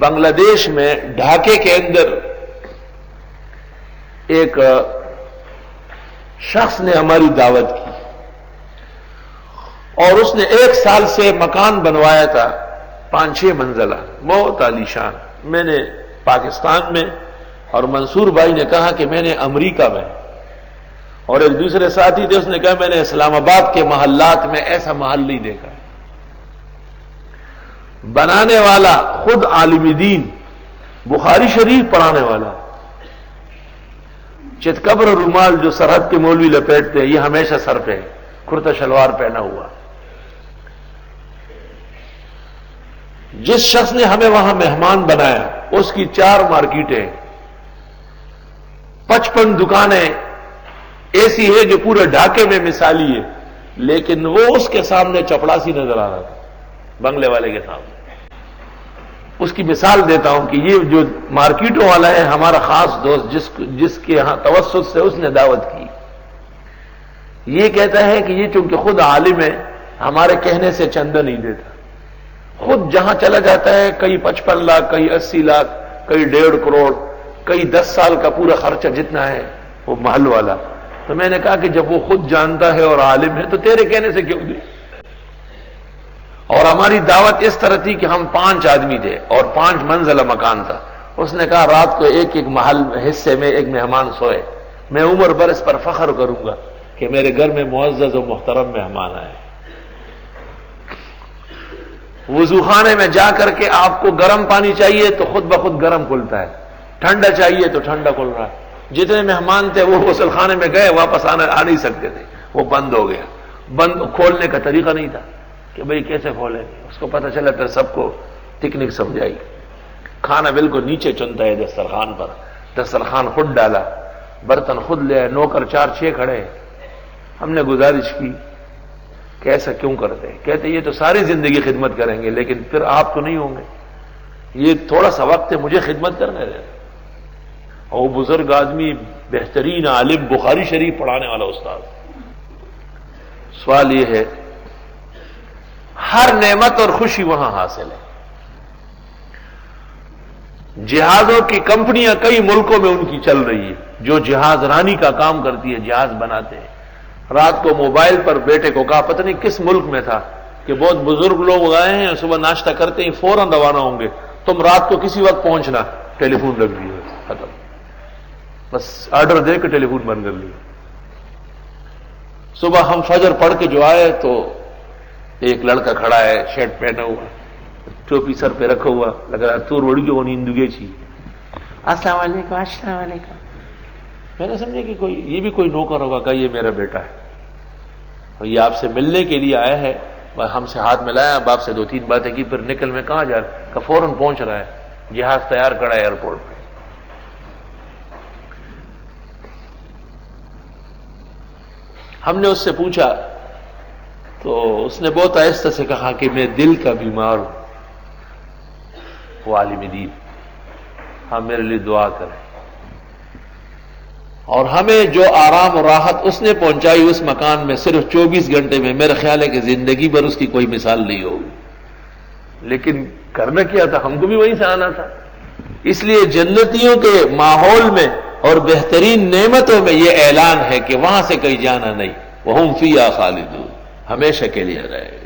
بنگلہ دیش میں ڈھاکے کے اندر ایک شخص نے ہماری دعوت کی اور اس نے 1 سال سے مکان بنوایا تھا 5-6 منزلہ بہت عالیشان. میں نے پاکستان میں اور منصور بھائی نے کہا کہ میں نے امریکہ میں اور ایک دوسرے ساتھی تھے اس نے کہا میں نے اسلام آباد کے محلات میں ایسا محل نہیں دیکھا. بنانے والا خود عالم دین بخاری شریف پڑھانے والا چتکبر اور رومال جو سرحد کے مولوی لپیٹتے ہیں یہ ہمیشہ سر پہ کرتا شلوار پہنا ہوا. جس شخص نے ہمیں وہاں مہمان بنایا اس کی 4 مارکیٹیں 55 دکانیں ایسی ہے جو پورے ڈھاکے میں مثالی ہے, لیکن وہ اس کے سامنے چپڑاسی نظر آ رہا تھا بنگلے والے کے سامنے. اس کی مثال دیتا ہوں کہ یہ جو مارکیٹوں والا ہے ہمارا خاص دوست جس کے یہاں توسط سے اس نے دعوت کی, یہ کہتا ہے کہ یہ چونکہ خود عالم ہے ہمارے کہنے سے چندہ نہیں دیتا, خود جہاں چلا جاتا ہے کئی 55 لاکھ کئی 80 لاکھ کئی 1.5 کروڑ کئی 10 سال کا پورا خرچہ جتنا ہے وہ محل والا. تو میں نے کہا کہ جب وہ خود جانتا ہے اور عالم ہے تو تیرے کہنے سے کیوں دے. اور ہماری دعوت اس طرح تھی کہ ہم 5 آدمی تھے اور 5 منزلہ مکان تھا. اس نے کہا رات کو ایک محل حصے میں ایک مہمان سوئے, میں عمر بھر اس پر فخر کروں گا کہ میرے گھر میں معزز و محترم مہمان آئے. وضو خانے میں جا کر کے آپ کو گرم پانی چاہیے تو خود بخود گرم کھلتا ہے, ٹھنڈا چاہیے تو ٹھنڈا کھل رہا ہے. جتنے مہمان تھے وہ غسل خانے میں گئے واپس آ نہیں سکتے تھے, وہ بند ہو گیا. بند کھولنے کا طریقہ نہیں تھا کہ بھئی کیسے کھولیں. اس کو پتہ چلا پھر سب کو ٹیکنک سمجھائی. کھانا بالکل نیچے چنتا ہے دسترخوان پر, دسترخوان خود ڈالا, برتن خود لے, نوکر 4-6 کھڑے. ہم نے گزارش کی کہ ایسا کیوں کرتے ہیں؟ کہتے یہ تو ساری زندگی خدمت کریں گے لیکن پھر آپ تو نہیں ہوں گے, یہ تھوڑا سا وقت ہے مجھے خدمت کرنے دیں. اور بزرگ آدمی بہترین عالم بخاری شریف پڑھانے والا استاد. سوال یہ ہے ہر نعمت اور خوشی وہاں حاصل ہے. جہازوں کی کمپنیاں کئی ملکوں میں ان کی چل رہی ہے, جو جہاز رانی کا کام کرتی ہے, جہاز بناتے ہیں. رات کو موبائل پر بیٹے کو کہا پتہ نہیں کس ملک میں تھا کہ بہت بزرگ لوگ آئے ہیں صبح ناشتہ کرتے ہی فوراً روانہ ہوں گے, تم رات کو کسی وقت پہنچنا. ٹیلی فون لگ رہی ہے, ختم, بس آرڈر دے کے ٹیلی فون بند کر لیا. صبح ہم فجر پڑھ کے جو آئے تو ایک لڑکا کھڑا ہے, شرٹ پہنا ہوا, ٹوپی سر پہ رکھا ہوا, لگ رہا تور وڑی جو نیندو گئی چی. السلام علیکم. السلام علیکم. میں نے سمجھا کہ یہ بھی کوئی نوکر ہوگا کہ یہ میرا بیٹا ہے اور یہ آپ سے ملنے کے لیے آیا ہے. ہم سے ہاتھ ملایا, اب آپ سے 2-3 باتیں کی, پھر نکل میں کہاں جا رہا کہ فوراً پہنچ رہا ہے, جہاز تیار کڑا ہے ایئرپورٹ پہ. ہم نے اس سے پوچھا تو اس نے بہت آہستہ سے کہا کہ میں دل کا بیمار ہوں. وہ عالم دین, ہاں میرے لیے دعا کریں. اور ہمیں جو آرام اور راحت اس نے پہنچائی اس مکان میں صرف 24 گھنٹے میں, میرا خیال ہے کہ زندگی بھر اس کی کوئی مثال نہیں ہوگی. لیکن کرنا کیا تھا, ہم کو بھی وہیں سے آنا تھا. اس لیے جنتیوں کے ماحول میں اور بہترین نعمتوں میں یہ اعلان ہے کہ وہاں سے کہیں جانا نہیں. وَهُمْ فِيهَا خَالِدُونَ, ہمیشہ کے لیے رہے.